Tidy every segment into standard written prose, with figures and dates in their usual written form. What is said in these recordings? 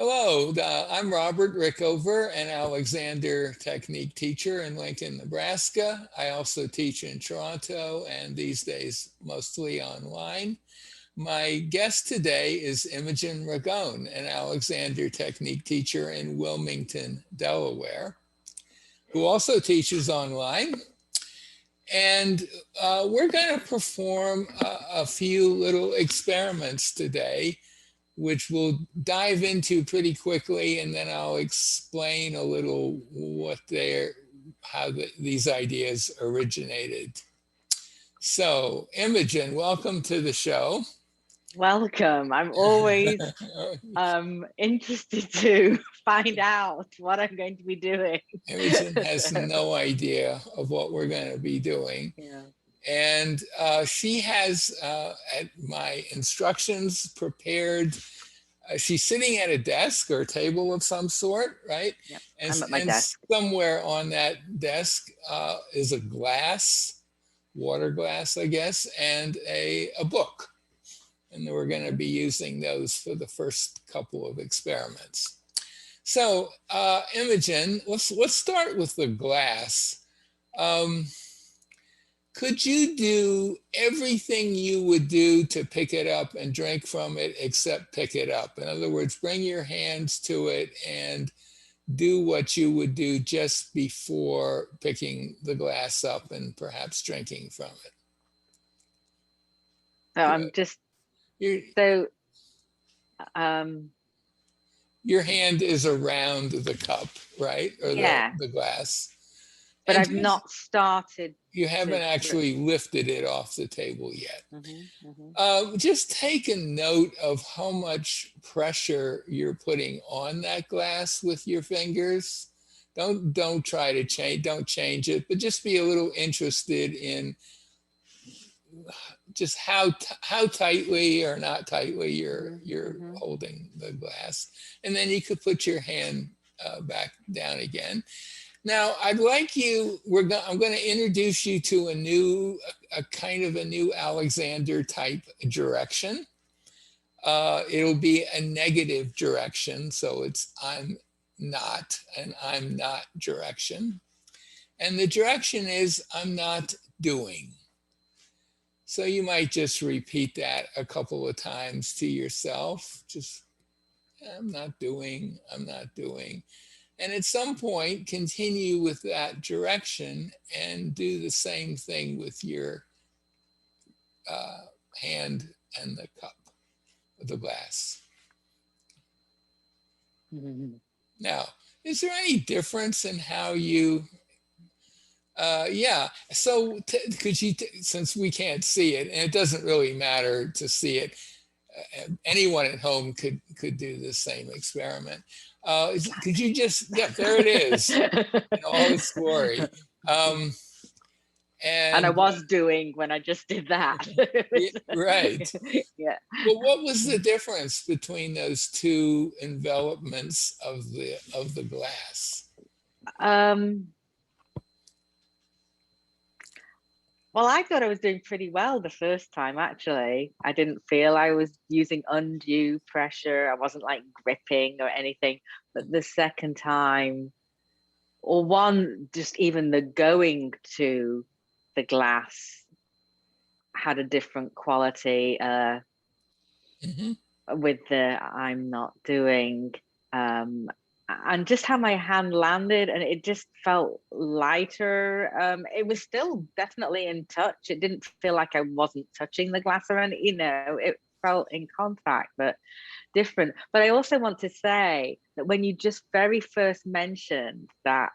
Hello, I'm Robert Rickover, an Alexander Technique teacher in Lincoln, Nebraska. I also teach in Toronto and these days mostly online. My guest today is Imogen Ragone, an Alexander Technique teacher in Wilmington, Delaware, who also teaches online. And we're going to perform a few little experiments today, which we'll dive into pretty quickly, and then I'll explain a little how these ideas originated. So, Imogen, welcome to the show. Welcome. I'm always interested to find out what I'm going to be doing. Imogen has no idea of what we're going to be doing. Yeah. And she has, at my instructions, prepared. She's sitting at a desk or a table of some sort, right? Yep. And, I'm at my desk. Somewhere on that desk is a glass, water glass, I guess, and a book. And we're going to be using those for the first couple of experiments. So, Imogen, let's start with the glass. Could you do everything you would do to pick it up and drink from it except pick it up? In other words, bring your hands to it and do what you would do just before picking the glass up and perhaps drinking from it. So I'm just so your hand is around the cup, right? Or the glass. But I've not started. You haven't actually lifted it off the table yet. Just take a note of how much pressure you're putting on that glass with your fingers. Don't try to change it, but just be a little interested in just how tightly or not tightly you're holding the glass. And then you could put your hand back down again. Now, I'd like you, I'm going to introduce you to a kind of a new Alexander type direction. It'll be a negative direction, so it's I'm not direction. And the direction is I'm not doing. So you might just repeat that a couple of times to yourself. Just, I'm not doing. And at some point, continue with that direction and do the same thing with your hand and the cup, the glass. Now, is there any difference in how you, so could you, since we can't see it, and it doesn't really matter to see it, anyone at home could do the same experiment. Could you just, there it is, in all its glory. And I was doing when I just did that. Right. Yeah. Well, what was the difference between those two envelopments of the glass? Well, I thought I was doing pretty well the first time, actually. I didn't feel I was using undue pressure. I wasn't like gripping or anything. But the second time, or one, just even the going to the glass had a different quality with the I'm not doing. And just how my hand landed, and it just felt lighter. It was still definitely in touch. It didn't feel like I wasn't touching the glass or anything, it felt in contact, but different. But I also want to say that when you just very first mentioned that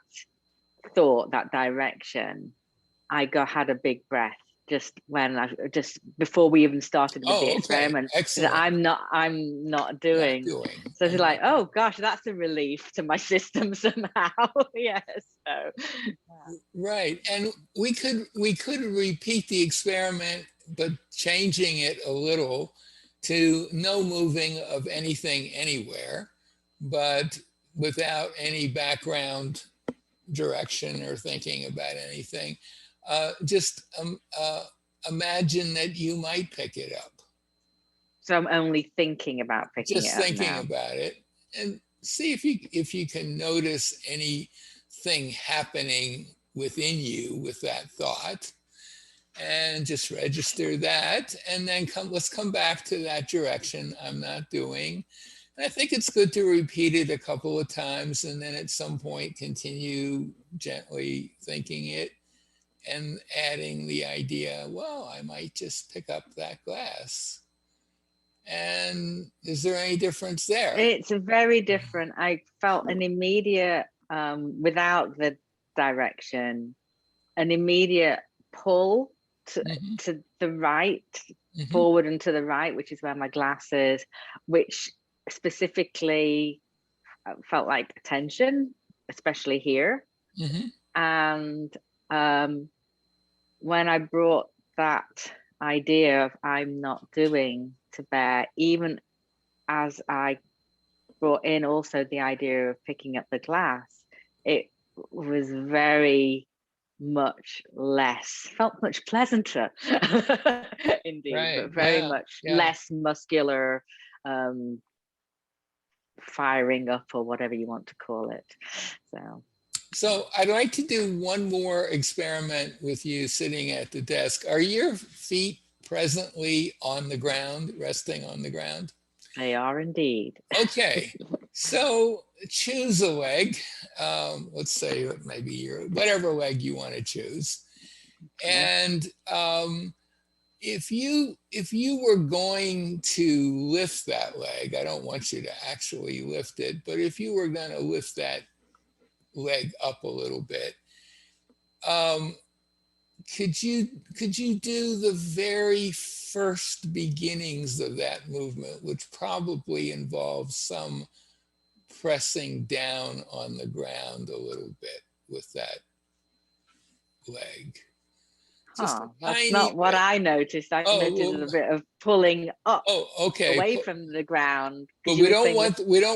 thought, that direction, I had a big breath just before we even started with the experiment. Excellent. I'm not doing. So it's like, oh gosh, that's a relief to my system somehow. Yes. So, right. And we could repeat the experiment, but changing it a little to no moving of anything anywhere, but without any background direction or thinking about anything. Just imagine that you might pick it up. So I'm only thinking about picking it up. Just thinking about it. and see if you can notice anything happening within you with that thought, and just register that, and then let's come back to that direction. I'm not doing. And I think it's good to repeat it a couple of times, and then at some point continue gently thinking it and adding the idea, well, I might just pick up that glass. And is there any difference there? It's very different. I felt an immediate, without the direction, an immediate pull to the right, forward and to the right, which is where my glass is, which specifically felt like attention, especially here. And when I brought that idea of I'm not doing to bear, even as I brought in also the idea of picking up the glass, it was very much less, felt much pleasanter indeed, Right. but very much less muscular firing up, or whatever you want to call it. So I'd like to do one more experiment with you sitting at the desk. Are your feet presently on the ground, resting on the ground? They are indeed. Okay, so choose a leg. Let's say maybe whatever leg you want to choose. And if you were going to lift that leg, I don't want you to actually lift it, but if you were going to lift that leg up a little bit, could you do the very first beginnings of that movement, which probably involves some pressing down on the ground a little bit with that leg? That's not what I noticed. I noticed a bit of pulling up away from the ground. But we don't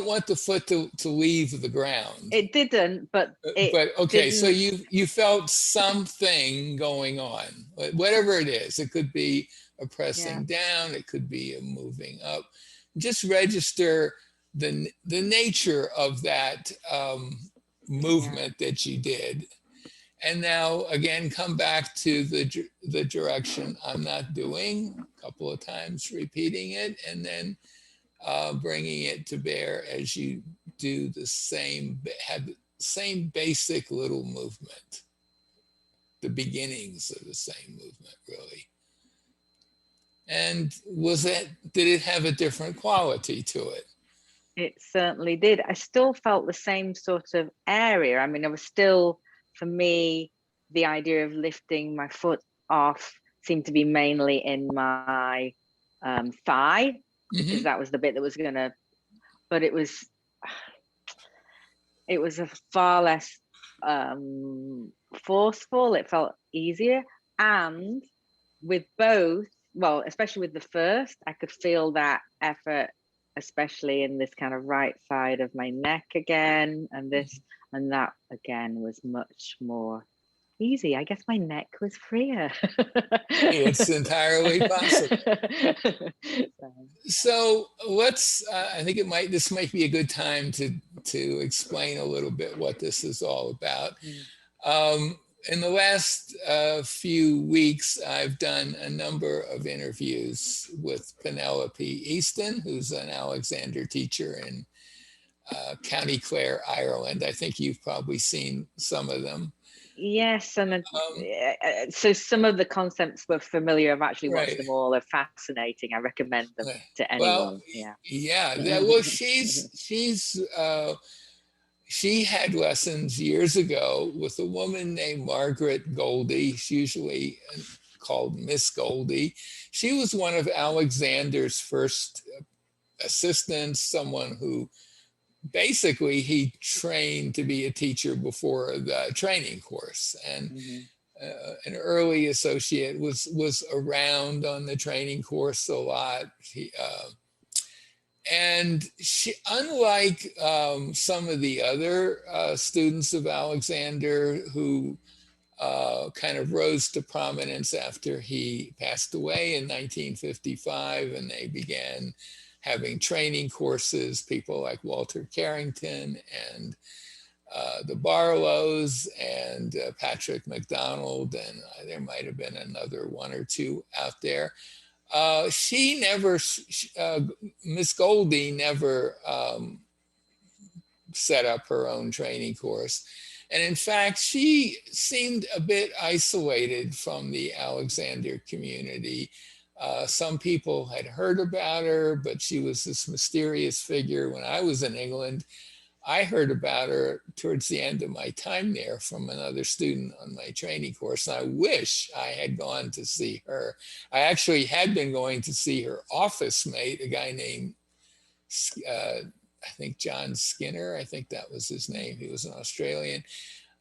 want the foot to leave the ground. It didn't, but okay, so you felt something going on, whatever it is. It could be a pressing down, it could be a moving up. Just register the nature of that movement that you did. And now again, come back to the direction I'm not doing, a couple of times repeating it, and then bringing it to bear as you do the same, have the same basic little movement, the beginnings of the same movement, really. And did it have a different quality to it? It certainly did. I still felt the same sort of area. I mean, I was still, for me, the idea of lifting my foot off seemed to be mainly in my thigh, because that was the bit that was gonna, but it was a far less forceful. It felt easier. And with both, well, especially with the first, I could feel that effort, especially in this kind of right side of my neck again, and this and that again was much more easy. I guess my neck was freer. It's entirely possible. So let's, I think this might be a good time to explain a little bit what this is all about. In the last few weeks, I've done a number of interviews with Penelope Easten, who's an Alexander teacher in County Clare, Ireland. I think you've probably seen some of them. Yes, and so some of the concepts were familiar. I've actually watched them all. They're fascinating. I recommend them to anyone. Well, she had lessons years ago with a woman named Margaret Goldie. She's usually called Miss Goldie. She was one of Alexander's first assistants, someone who basically he trained to be a teacher before the training course. And an early associate was around on the training course a lot. And she, unlike some of the other students of Alexander who kind of rose to prominence after he passed away in 1955, and they began having training courses, people like Walter Carrington and the Barlows and Patrick McDonald, and there might have been another one or two out there. She never, Miss Goldie never set up her own training course. And in fact, she seemed a bit isolated from the Alexander community. Some people had heard about her, but she was this mysterious figure. When I was in England, I heard about her towards the end of my time there from another student on my training course. And I wish I had gone to see her. I actually had been going to see her office mate, a guy named I think John Skinner, I think that was his name. He was an Australian.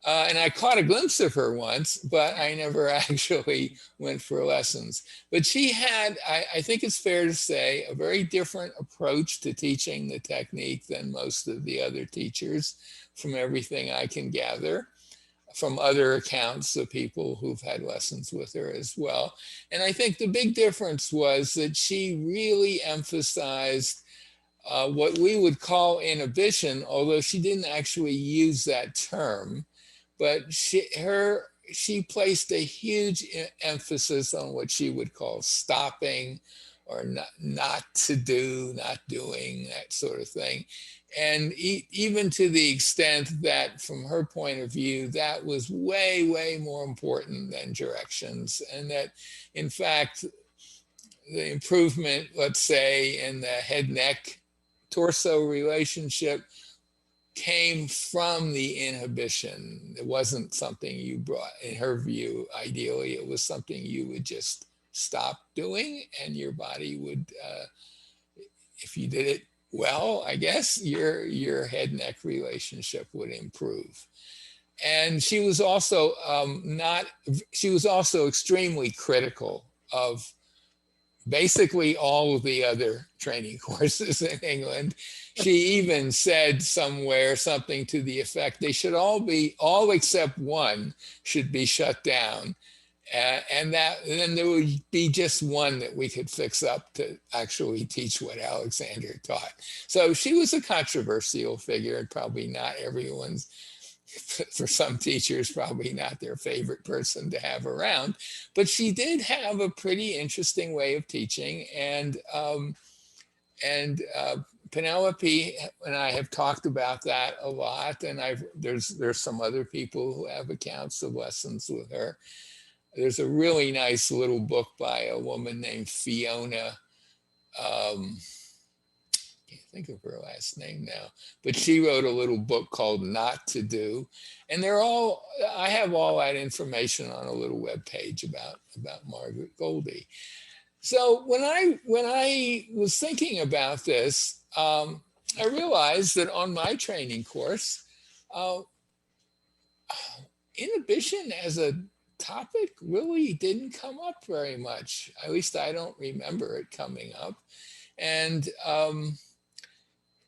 And I caught a glimpse of her once, but I never actually went for lessons. But she had, I think it's fair to say, a very different approach to teaching the technique than most of the other teachers, from everything I can gather from other accounts of people who've had lessons with her as well. And I think the big difference was that she really emphasized what we would call inhibition, although she didn't actually use that term, but she placed a huge emphasis on what she would call stopping, or not to do, not doing, that sort of thing. And even to the extent that from her point of view, that was way, way more important than directions. And that in fact, the improvement, let's say, in the head-neck torso relationship came from the inhibition. It wasn't something you brought, in her view, ideally, it was something you would just stop doing, and your body would, if you did it well, I guess, your head-neck relationship would improve. And she was also she was also extremely critical of basically all of the other training courses in England. She even said somewhere something to the effect, they should all except one should be shut down. And then there would be just one that we could fix up to actually teach what Alexander taught. So she was a controversial figure, and probably not everyone's, for some teachers, probably not their favorite person to have around, but she did have a pretty interesting way of teaching. And Penelope and I have talked about that a lot. And there's some other people who have accounts of lessons with her. There's a really nice little book by a woman named Fiona. Can't think of her last name now, but she wrote a little book called Not to Do. And I have all that information on a little web page about Margaret Goldie. So when I was thinking about this, I realized that on my training course, inhibition as a topic really didn't come up very much. At least I don't remember it coming up. And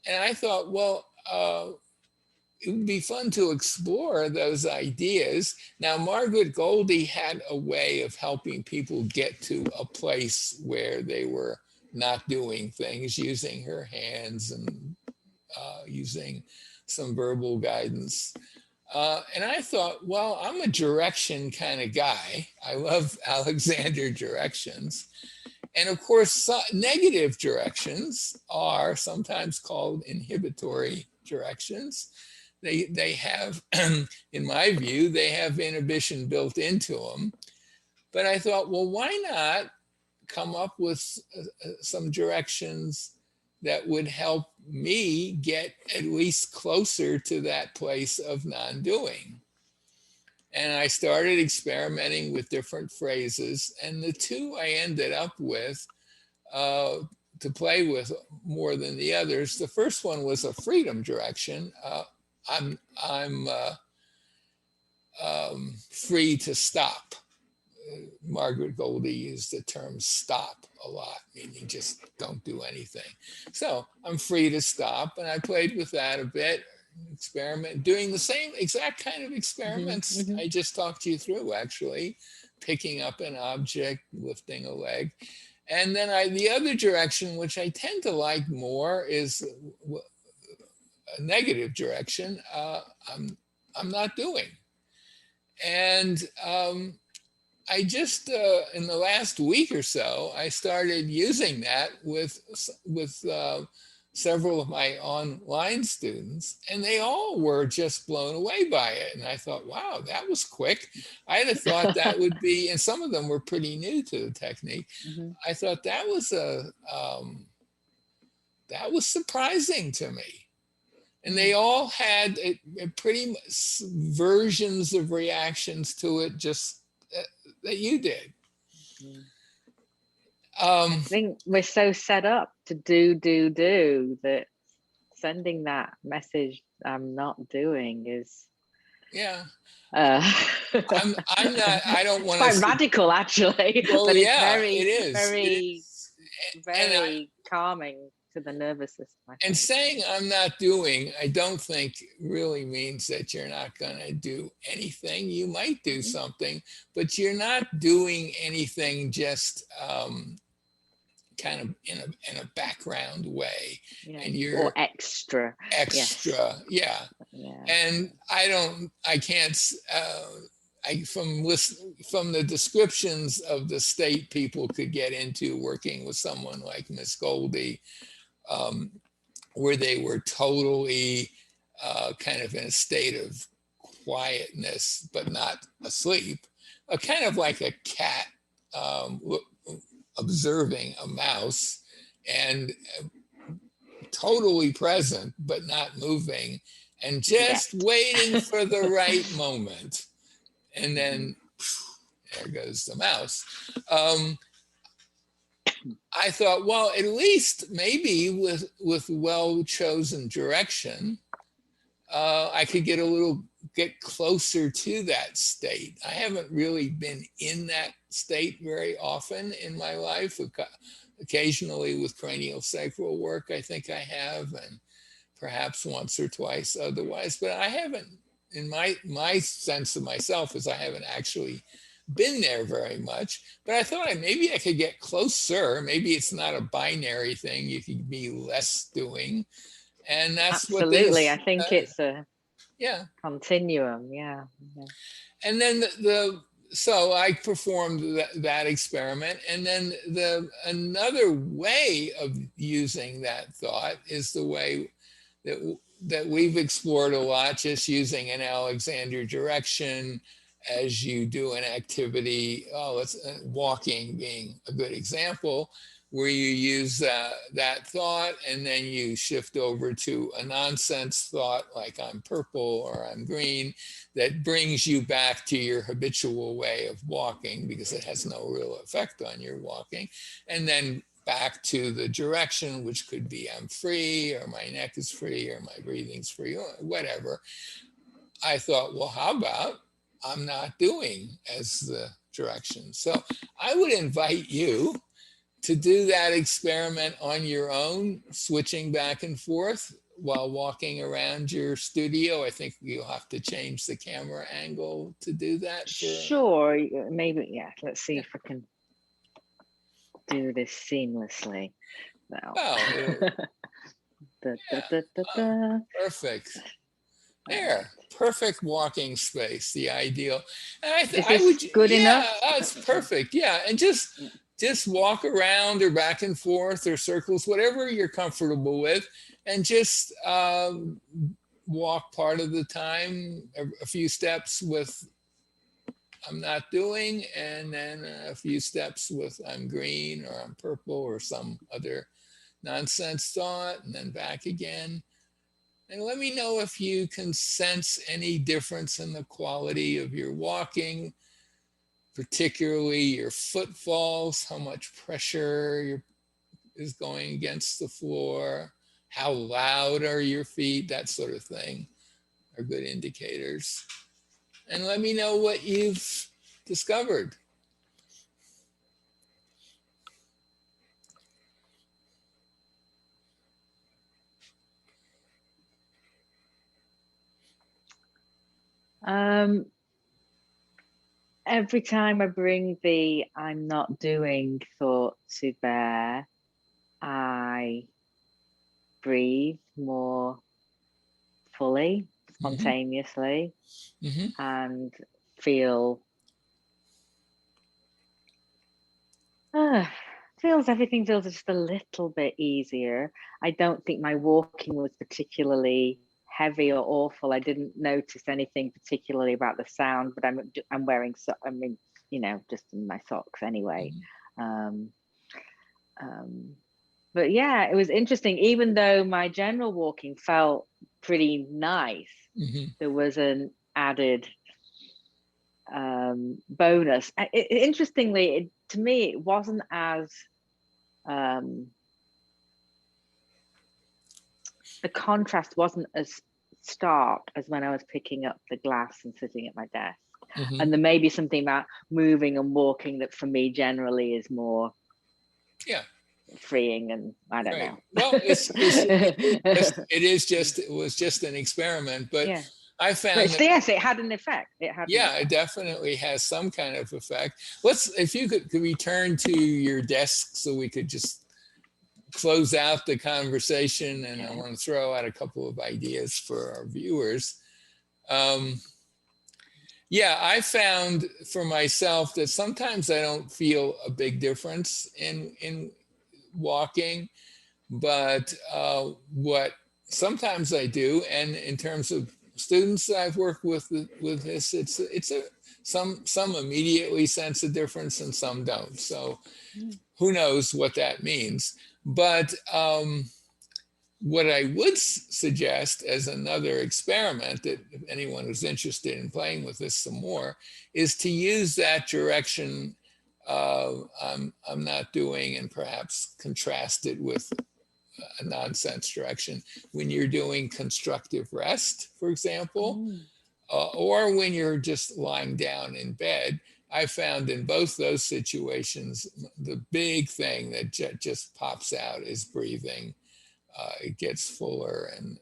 I thought, well, it would be fun to explore those ideas. Now, Margaret Goldie had a way of helping people get to a place where they were not doing things, using her hands and using some verbal guidance. And I thought, well, I'm a direction kind of guy. I love Alexander directions. And of course, negative directions are sometimes called inhibitory directions. They have, in my view, they have inhibition built into them. But I thought, well, why not come up with some directions that would help me get at least closer to that place of non-doing? And I started experimenting with different phrases. And the two I ended up with to play with more than the others, the first one was a freedom direction. I'm free to stop. Margaret Goldie used the term stop a lot, meaning just don't do anything. So I'm free to stop, and I played with that a bit, experiment, doing the same exact kind of experiments I just talked you through, actually, picking up an object, lifting a leg. And then the other direction, which I tend to like more, is a negative direction. I'm not doing. And I just in the last week or so, I started using that with several of my online students, and they all were just blown away by it. And I thought, wow, that was quick. I'd have thought that would be, and some of them were pretty new to the technique. Mhm. I thought that was surprising to me. And they all had pretty much versions of reactions to it, just that you did. I think we're so set up to do that sending that message I'm not doing is I'm not, I don't want to. It's quite radical, actually. Well, but it's yeah, very, it is. very, And calming to the nervous system. And saying I'm not doing, I don't think really means that you're not going to do anything. You might do something, but you're not doing anything just kind of in a background way. And you're or extra. Yeah. And I can't, from the descriptions of the state people could get into working with someone like Miss Goldie, where they were totally kind of in a state of quietness, but not asleep, kind of like a cat observing a mouse, and totally present, but not moving, and just waiting for the right moment. And then there goes the mouse. I thought, well, at least maybe with well-chosen direction, I could get closer to that state. I haven't really been in that state very often in my life. Occasionally with cranial sacral work, I think I have, and perhaps once or twice otherwise, but I haven't, in my sense of myself, is I haven't actually been there very much. But I thought maybe I could get closer. Maybe it's not a binary thing. You could be less doing. And that's absolutely. I think it's a continuum. Yeah. And then so I performed that experiment. And then another way of using that thought is the way that we've explored a lot, just using an Alexander direction as you do an activity. Walking being a good example, where you use that thought, and then you shift over to a nonsense thought like I'm purple or I'm green, that brings you back to your habitual way of walking, because it has no real effect on your walking. And then back to the direction, which could be I'm free, or my neck is free, or my breathing's free, or whatever. I thought, well, how about I'm not doing as the direction? So I would invite you to do that experiment on your own, switching back and forth while walking around your studio. I think you'll have to change the camera angle to do that. Sure, maybe, yeah. Let's see if I can do this seamlessly now. Perfect. There, perfect walking space, the ideal. And Is this good enough? It's perfect. Yeah, and just walk around or back and forth or circles, whatever you're comfortable with, and just walk part of the time, a few steps with I'm not doing, and then a few steps with I'm green or I'm purple or some other nonsense thought, and then back again. And let me know if you can sense any difference in the quality of your walking, particularly your footfalls, how much pressure is going against the floor, how loud are your feet, that sort of thing are good indicators. And let me know what you've discovered. every time I bring the I'm not doing thought to bear, I breathe more fully, spontaneously, and feel everything feels just a little bit easier. I don't think my walking was particularly heavy or awful. I didn't notice anything particularly about the sound, but I'm wearing just in my socks anyway. But yeah, it was interesting. Even though my general walking felt pretty nice, there was an added bonus. Interestingly, to me, it wasn't as the contrast wasn't as stark as when I was picking up the glass and sitting at my desk. And there may be something about moving and walking that for me generally is more freeing, and I don't know. Well, it was just an experiment, but I found that, yes, it had an effect. It definitely has some kind of effect. If you could return to your desk so we could just close out the conversation, and I want to throw out a couple of ideas for our viewers. I found for myself that sometimes I don't feel a big difference in walking, but what sometimes I do, and in terms of students that I've worked with this, it's some immediately sense a difference and some don't. So who knows what that means? But what I would suggest as another experiment, that if anyone who's interested in playing with this some more, is to use that direction I'm not doing, and perhaps contrast it with a nonsense direction when you're doing constructive rest, for example, or when you're just lying down in bed. I found in both those situations, the big thing that just pops out is breathing. It gets fuller and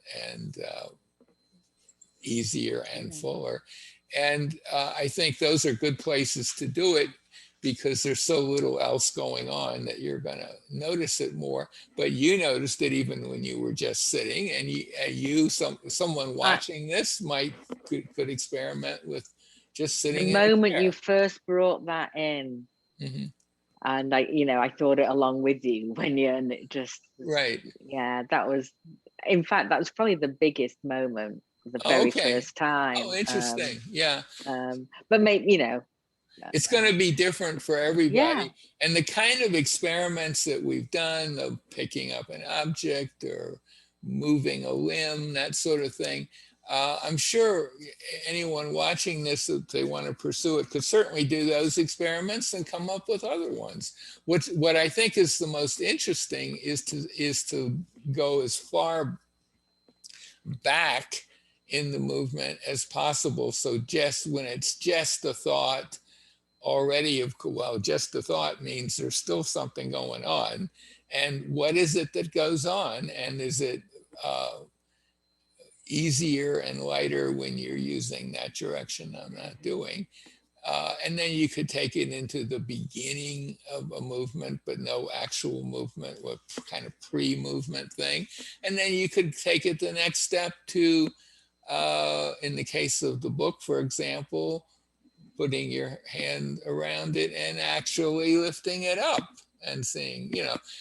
easier and fuller. And I think those are good places to do it, because there's so little else going on that you're going to notice it more. But you noticed it even when you were just sitting, and someone watching this could experiment with just sitting. The moment you first brought that in, and I thought it along with you and it just that was, in fact, that was probably the biggest moment, the very first time. Oh, interesting. But maybe it's going to be different for everybody. And the kind of experiments that we've done, of picking up an object or moving a limb, that sort of thing, I'm sure anyone watching this, if they want to pursue it, could certainly do those experiments and come up with other ones. What I think is the most interesting is to go as far back in the movement as possible. So just when it's just a thought already, just a thought means there's still something going on. And what is it that goes on? And is it easier and lighter when you're using that direction I'm not doing? And then you could take it into the beginning of a movement, but no actual movement, what kind of pre-movement thing. And then you could take it the next step to, in the case of the book, for example, putting your hand around it and actually lifting it up and seeing,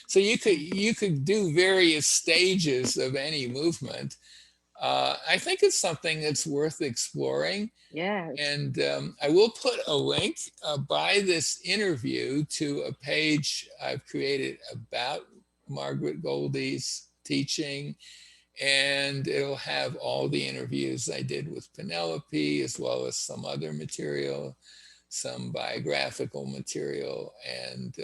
so you could do various stages of any movement. I think it's something that's worth exploring. And I will put a link by this interview to a page I've created about Margaret Goldie's teaching, and it'll have all the interviews I did with Penelope, as well as some other material, some biographical material, and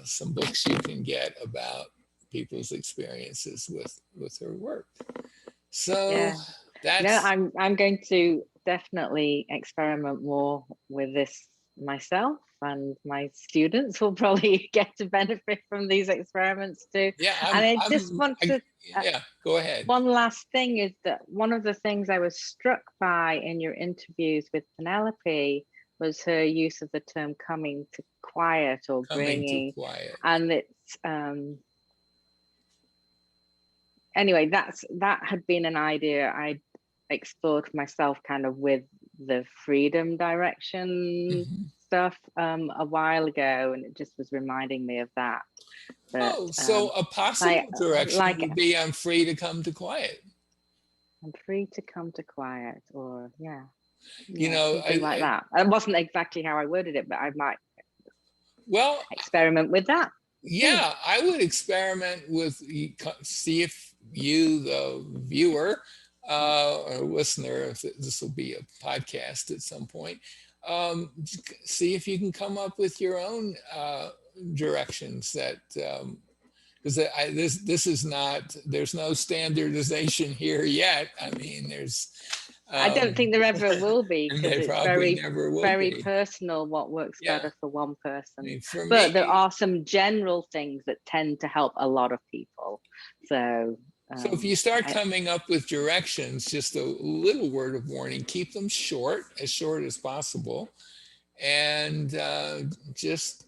some books you can get about people's experiences with her work. So I'm going to definitely experiment more with this myself, and my students will probably get to benefit from these experiments too. Go ahead. One last thing is that one of the things I was struck by in your interviews with Penelope was her use of the term coming to quiet or Coming bringing, to quiet. and it's anyway, that had been an idea I explored myself kind of with the freedom direction stuff a while ago, and it just was reminding me of that. So a possible direction would be I'm free to come to quiet. I'm free to come to quiet, or you know, something like that. It wasn't exactly how I worded it, but I might experiment with that. Yeah, I would experiment with, see if you, the viewer or listener, if this will be a podcast at some point, see if you can come up with your own directions that, because this is not, there's no standardization here yet. I mean, there's I don't think there ever will be, because it's very be. Personal what works better for one person. I mean, but there are some general things that tend to help a lot of people. So if you start coming up with directions, just a little word of warning, keep them short as possible, and just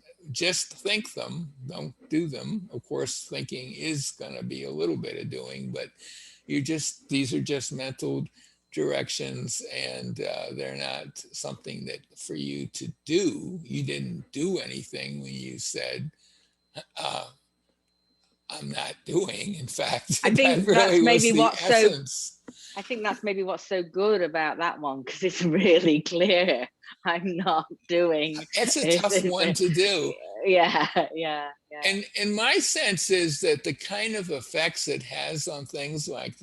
think them, don't do them. Of course, thinking is going to be a little bit of doing, but these are just mental directions, and they're not something that for you to do. You didn't do anything when you said I'm not doing. In fact, I think that's maybe what's essence. I think that's maybe what's so good about that one, because it's really clear I'm not doing. It's a tough one to do. Yeah. And my sense is that the kind of effects it has on things like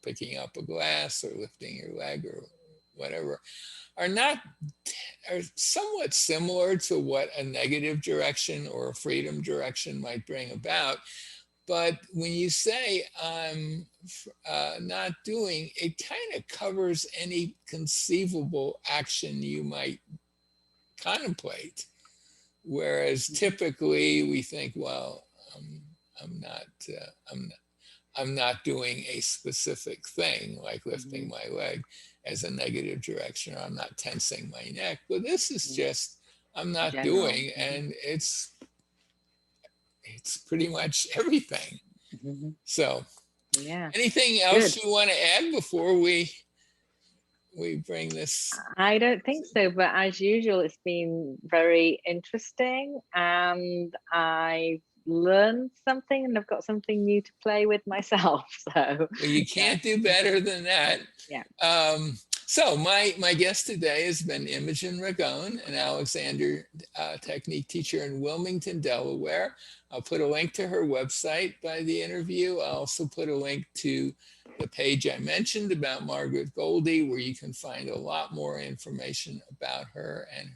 picking up a glass or lifting your leg or whatever are somewhat similar to what a negative direction or a freedom direction might bring about. But when you say I'm not doing, it kind of covers any conceivable action you might contemplate. Whereas typically we think, well, I'm not doing a specific thing like lifting my leg as a negative direction, or I'm not tensing my neck. But this is just I'm not doing, and it's pretty much everything. So anything else you want to add before we bring this? I don't think so, but as usual, it's been very interesting, and I learned something, and I've got something new to play with myself. So well, you can't do better than that. So my guest today has been Imogen Ragone, an Alexander technique teacher in Wilmington, Delaware. I'll put a link to her website by the interview. I'll also put a link to the page I mentioned about Margaret Goldie, where you can find a lot more information about her and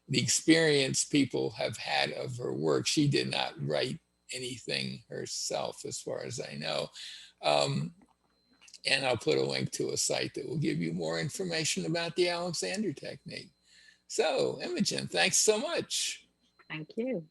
the experience people have had of her work. She did not write anything herself, as far as I know. And I'll put a link to a site that will give you more information about the Alexander technique. So, Imogen, thanks so much. Thank you.